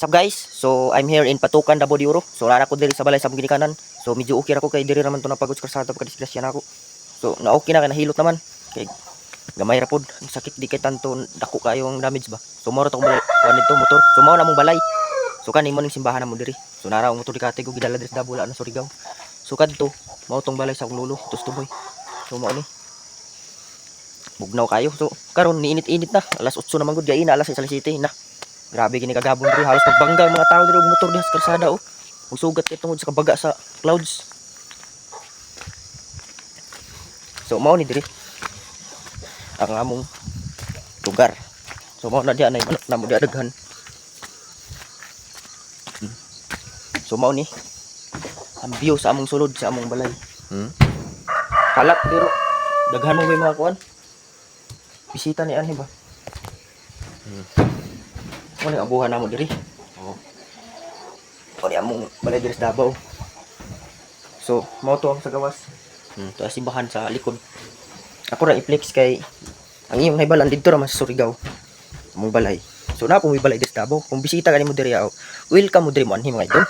What's up guys? So I'm here in Patukan, Davao de Oro. So nara ko diri sa balay sa mong ginikanan. So medyo okay ako kay diri naman to napagod sa karsada pagka-disgrasya nako. So na okay na kay nahilot naman. Kay gamay ra pod ang sakit di kay tanto dako kayo ang damage ba. So mao ra tong balay nito motor. So mao na mong balay. So kani mo ning simbahan na mo diri. So nara ang motor di kate ko gidala diri sa Davao na Surigao. So kadto mao tong balay sa akong lolo, Tustuboy. So mao ni bugnaw kayo. So karon niinit-init na. Alas 8 na man gud gaina, alas 6 na. Grabe gini kagabon diri, halos pagbangga mga tao diri og motor diha sa karsada oh. Musugat kay tungod sa kabaga sa clouds. So mao ni diri ang among lugar. So mao na diha na manok na mo diha daghan. So mao ni ang view sa among sulod sa among balay. Kalat pero daghan mo may mga kuan. Bisita ni anhi ba? Ano yung abuhan namo diri? Oh. Ano among balay diri sa Davao. So, mao to ang sa gawas. To simbahan sa likod. Ako ra i-flex kay ang iyong hibalan didto ra man sa Surigao. Among balay. So na po may balay diri sa Davao. Kung bisita ka nimo diri, welcome mo diri mo anhi mga idol.